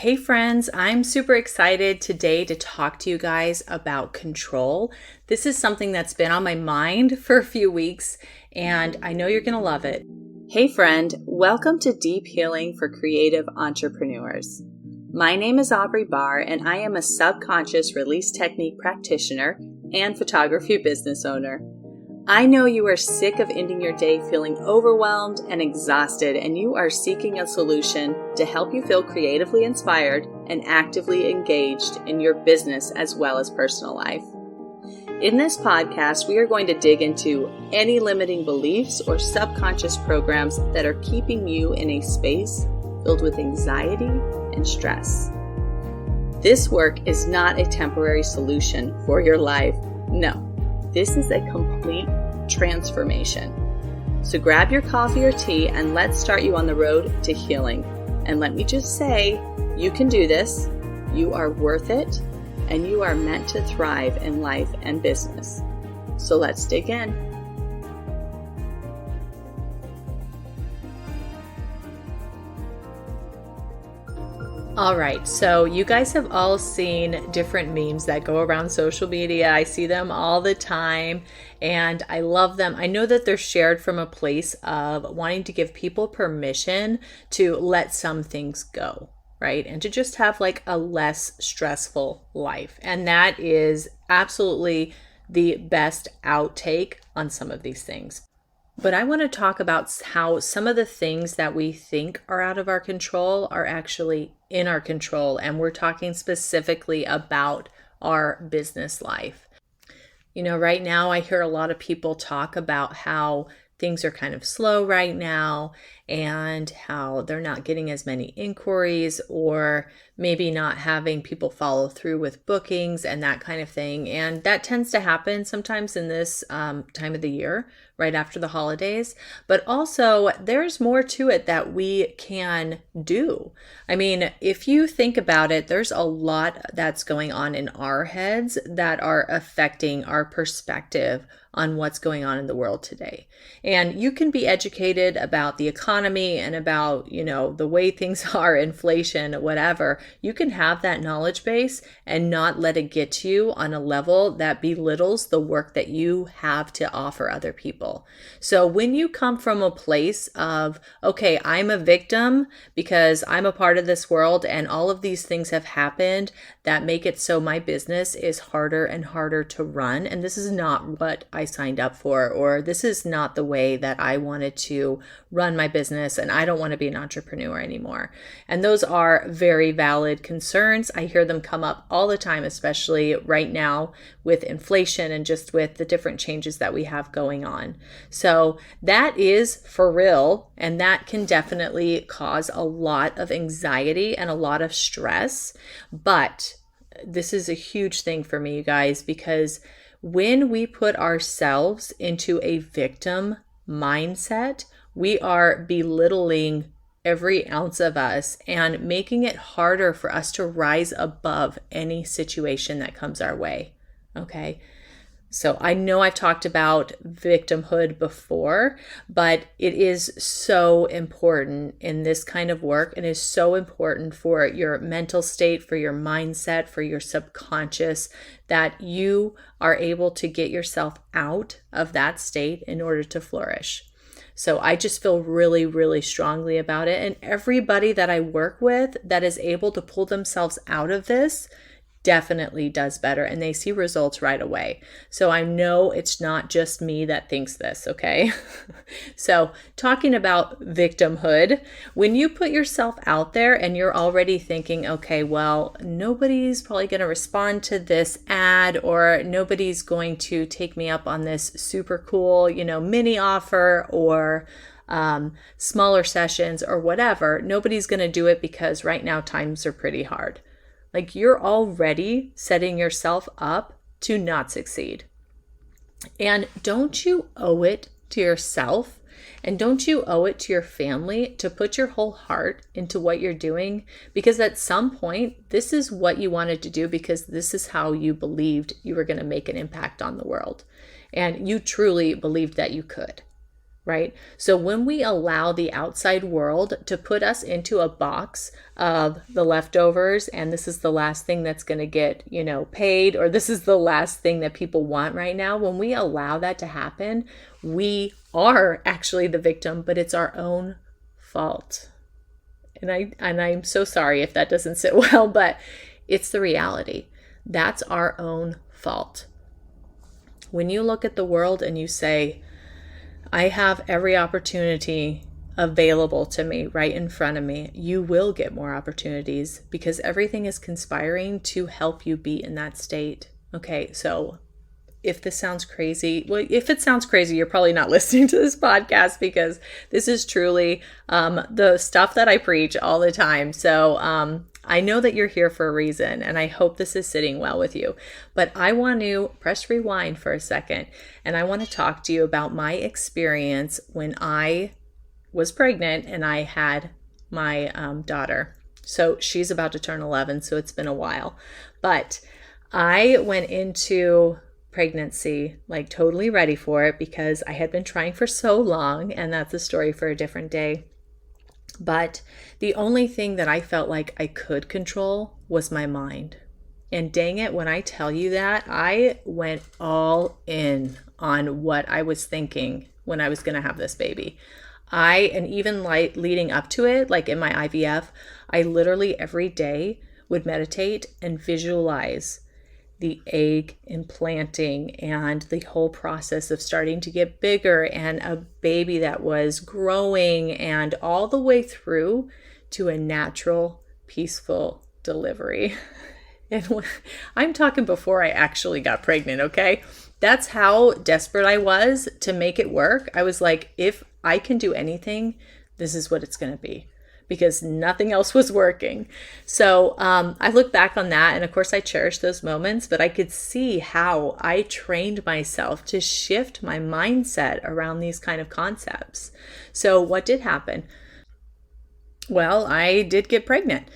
Hey friends, I'm super excited today to talk to you guys about control. This is something that's been on my mind for a few weeks, and I know you're going to love it. Hey friend, welcome to Deep Healing for Creative Entrepreneurs. My name is Aubrey Barr, and I am a subconscious release technique practitioner and photography business owner. I know you are sick of ending your day feeling overwhelmed and exhausted, and you are seeking a solution to help you feel creatively inspired and actively engaged in your business as well as personal life. In this podcast, we are going to dig into any limiting beliefs or subconscious programs that are keeping you in a space filled with anxiety and stress. This work is not a temporary solution for your life. No. This is a complete transformation. So grab your coffee or tea and let's start you on the road to healing. And let me just say, you can do this, you are worth it, and you are meant to thrive in life and business. So let's dig in. All right, so you guys have all seen different memes that go around social media. I see them all the time and I love them. I know that they're shared from a place of wanting to give people permission to let some things go, right? And to just have like a less stressful life. And that is absolutely the best outtake on some of these things. But I want to talk about how some of the things that we think are out of our control are actually in our control. And we're talking specifically about our business life. You know, right now I hear a lot of people talk about how things are kind of slow right now and how they're not getting as many inquiries or maybe not having people follow through with bookings and that kind of thing. And that tends to happen sometimes in this time of the year, right after the holidays. But also there's more to it that we can do. I mean, if you think about it, there's a lot that's going on in our heads that are affecting our perspective on what's going on in the world today. And you can be educated about the economy and about, you know, the way things are, inflation, whatever. You can have that knowledge base and not let it get to you on a level that belittles the work that you have to offer other people. So when you come from a place of, okay, I'm a victim because I'm a part of this world and all of these things have happened that make it so my business is harder and harder to run. And this is not what I signed up for, or this is not the way that I wanted to run my business, and I don't want to be an entrepreneur anymore. And those are very valid concerns. I hear them come up all the time, especially right now with inflation and just with the different changes that we have going on. So that is for real, and that can definitely cause a lot of anxiety and a lot of stress. But this is a huge thing for me, you guys, because when we put ourselves into a victim mindset, we are belittling every ounce of us and making it harder for us to rise above any situation that comes our way. Okay. So I know I've talked about victimhood before, but it is so important in this kind of work. It is so important for your mental state, for your mindset, for your subconscious, that you are able to get yourself out of that state in order to flourish. So I just feel really, really strongly about it. And everybody that I work with that is able to pull themselves out of this definitely does better, and they see results right away. So I know it's not just me that thinks this, okay? So talking about victimhood, when you put yourself out there and you're already thinking, okay, well, nobody's probably going to respond to this ad, or nobody's going to take me up on this super cool, mini offer, or smaller sessions or whatever. Nobody's going to do it because right now times are pretty hard. Like, you're already setting yourself up to not succeed. And don't you owe it to yourself, and don't you owe it to your family to put your whole heart into what you're doing? Because at some point, this is what you wanted to do, because this is how you believed you were going to make an impact on the world. And you truly believed that you could, right? So when we allow the outside world to put us into a box of the leftovers, and this is the last thing that's going to get, paid, or this is the last thing that people want right now, when we allow that to happen, we are actually the victim, but it's our own fault. And I'm so sorry if that doesn't sit well, but it's the reality. That's our own fault. When you look at the world and you say, I have every opportunity available to me right in front of me, you will get more opportunities because everything is conspiring to help you be in that state. Okay, so if this sounds crazy, well, if it sounds crazy, you're probably not listening to this podcast because this is truly the stuff that I preach all the time. So I know that you're here for a reason, and I hope this is sitting well with you. But I want to press rewind for a second, and I want to talk to you about my experience when I was pregnant and I had my daughter. So she's about to turn 11, so it's been a while. But I went into pregnancy like totally ready for it because I had been trying for so long, and that's a story for a different day. But the only thing that I felt like I could control was my mind. And dang it, when I tell you that, I went all in on what I was thinking when I was going to have this baby. And even like leading up to it, like in my IVF, I literally every day would meditate and visualize the egg implanting and the whole process of starting to get bigger and a baby that was growing and all the way through to a natural, peaceful delivery. And I'm talking before I actually got pregnant, okay? That's how desperate I was to make it work. I was like, if I can do anything, this is what it's going to be, because nothing else was working. So I look back on that, and of course I cherish those moments, but I could see how I trained myself to shift my mindset around these kind of concepts. So what did happen? Well, I did get pregnant.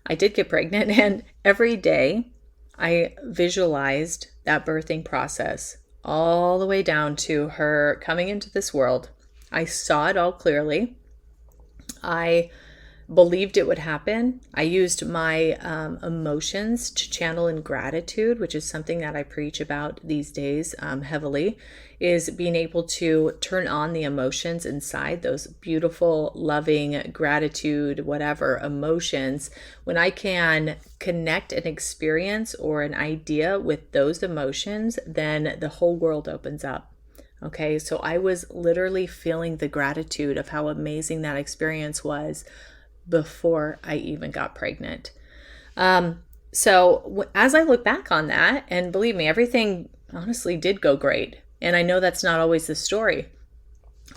And every day I visualized that birthing process all the way down to her coming into this world. I saw it all clearly. I believed it would happen. I used my emotions to channel in gratitude, which is something that I preach about these days heavily, is being able to turn on the emotions inside, those beautiful, loving, gratitude, whatever emotions. When I can connect an experience or an idea with those emotions, then the whole world opens up. Okay, so I was literally feeling the gratitude of how amazing that experience was before I even got pregnant. So as I look back on that, and believe me, everything honestly did go great. And I know that's not always the story,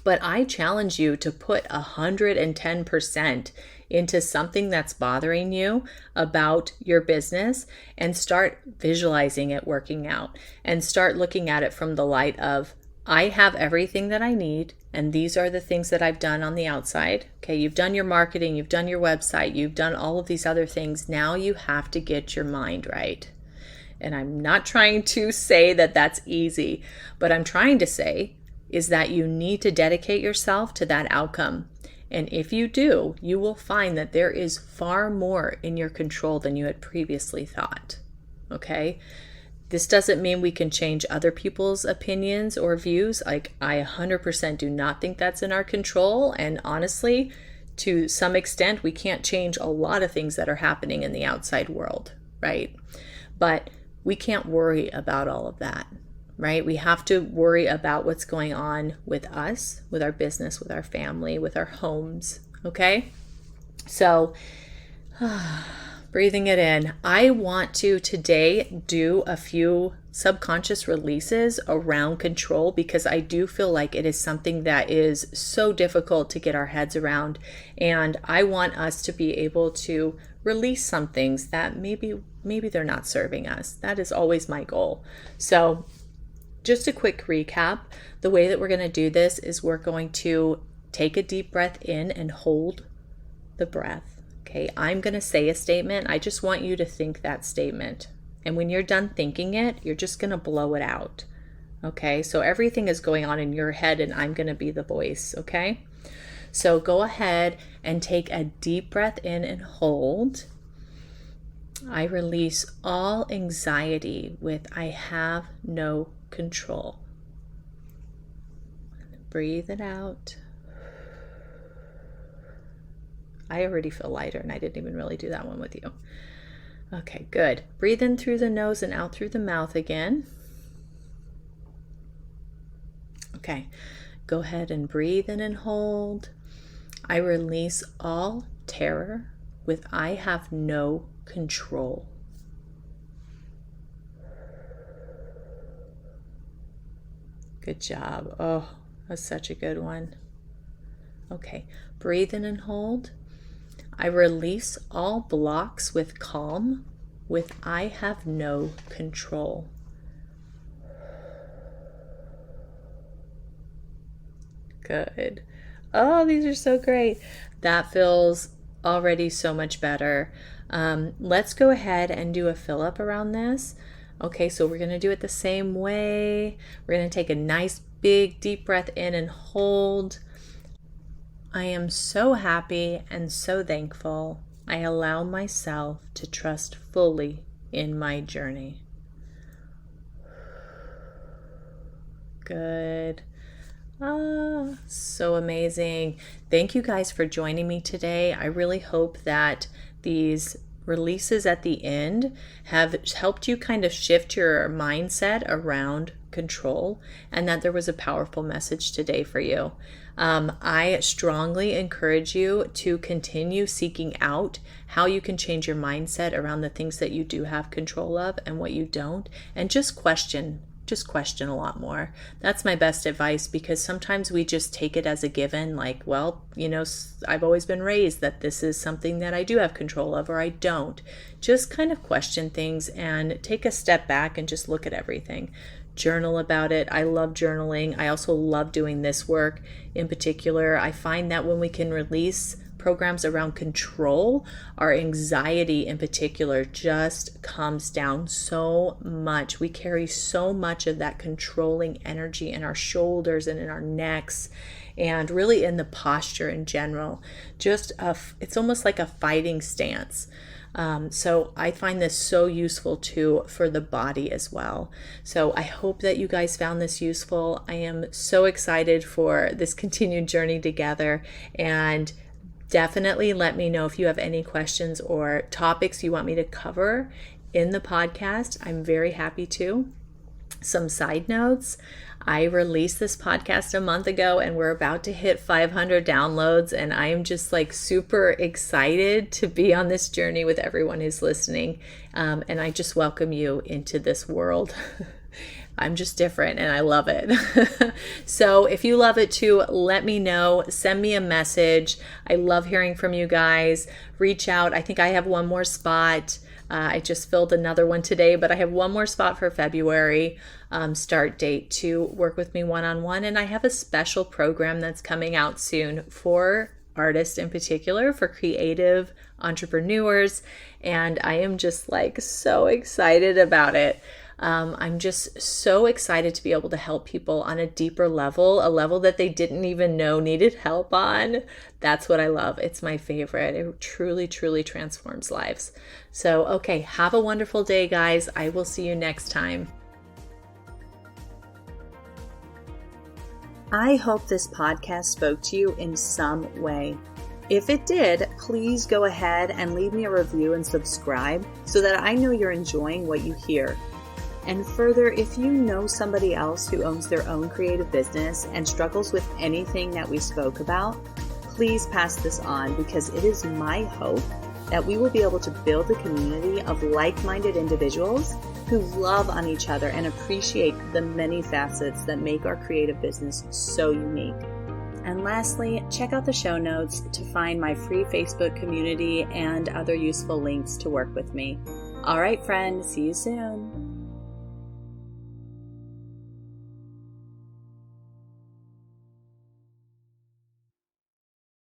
but I challenge you to put 110% into something that's bothering you about your business and start visualizing it working out and start looking at it from the light of, I have everything that I need, and these are the things that I've done on the outside. Okay, you've done your marketing, you've done your website, you've done all of these other things. Now you have to get your mind right. And I'm not trying to say that that's easy, but I'm trying to say is that you need to dedicate yourself to that outcome. And if you do, you will find that there is far more in your control than you had previously thought. Okay? This doesn't mean we can change other people's opinions or views. Like, I 100% do not think that's in our control. And honestly, to some extent, we can't change a lot of things that are happening in the outside world, right? But we can't worry about all of that, right? We have to worry about what's going on with us, with our business, with our family, with our homes, okay? So, breathing it in. I want to today do a few subconscious releases around control because I do feel like it is something that is so difficult to get our heads around. And I want us to be able to release some things that maybe they're not serving us. That is always my goal. So just a quick recap. The way that we're going to do this is we're going to take a deep breath in and hold the breath. Okay, I'm going to say a statement. I just want you to think that statement. And when you're done thinking it, you're just going to blow it out. Okay, so everything is going on in your head and I'm going to be the voice. Okay, so go ahead and take a deep breath in and hold. I release all anxiety with I have no control. Breathe it out. I already feel lighter and I didn't even really do that one with you. Okay, good. Breathe in through the nose and out through the mouth again. Okay, go ahead and breathe in and hold. I release all terror with I have no control. Good job. Oh, that's such a good one. Okay, breathe in and hold. I release all blocks with calm with I have no control. Good. Oh, these are so great. That feels already so much better. Let's go ahead and do a fill up around this. Okay, so we're going to do it the same way. We're going to take a nice big deep breath in and hold. I am so happy and so thankful. I allow myself to trust fully in my journey. Good. Ah, so amazing. Thank you guys for joining me today. I really hope that these releases at the end have helped you kind of shift your mindset around control and that there was a powerful message today for you. I strongly encourage you to continue seeking out how you can change your mindset around the things that you do have control of and what you don't, and just question a lot more. That's my best advice, because sometimes we just take it as a given, like, well, I've always been raised that this is something that I do have control of or I don't. Just kind of question things and take a step back and just look at everything. Journal about it. I love journaling. I also love doing this work in particular. I find that when we can release programs around control, our anxiety in particular just comes down so much. We carry so much of that controlling energy in our shoulders and in our necks, and really in the posture in general. It's almost like a fighting stance. So I find this so useful too for the body as well. So I hope that you guys found this useful. I am so excited for this continued journey together, and definitely let me know if you have any questions or topics you want me to cover in the podcast. I'm very happy to. Some side notes. I released this podcast a month ago and we're about to hit 500 downloads, and I am just like super excited to be on this journey with everyone who's listening. And I just welcome you into this world. I'm just different and I love it. So if you love it too, let me know. Send me a message. I love hearing from you guys. Reach out. I think I have one more spot. I just filled another one today, but I have one more spot for February start date to work with me one-on-one. And I have a special program that's coming out soon for artists in particular, for creative entrepreneurs. And I am just like so excited about it. I'm just so excited to be able to help people on a deeper level, a level that they didn't even know needed help on. That's what I love. It's my favorite. It truly, truly transforms lives. So, okay, have a wonderful day, guys. I will see you next time. I hope this podcast spoke to you in some way. If it did, please go ahead and leave me a review and subscribe so that I know you're enjoying what you hear. And further, if you know somebody else who owns their own creative business and struggles with anything that we spoke about, please pass this on, because it is my hope that we will be able to build a community of like-minded individuals who love on each other and appreciate the many facets that make our creative business so unique. And lastly, check out the show notes to find my free Facebook community and other useful links to work with me. All right, friend, see you soon.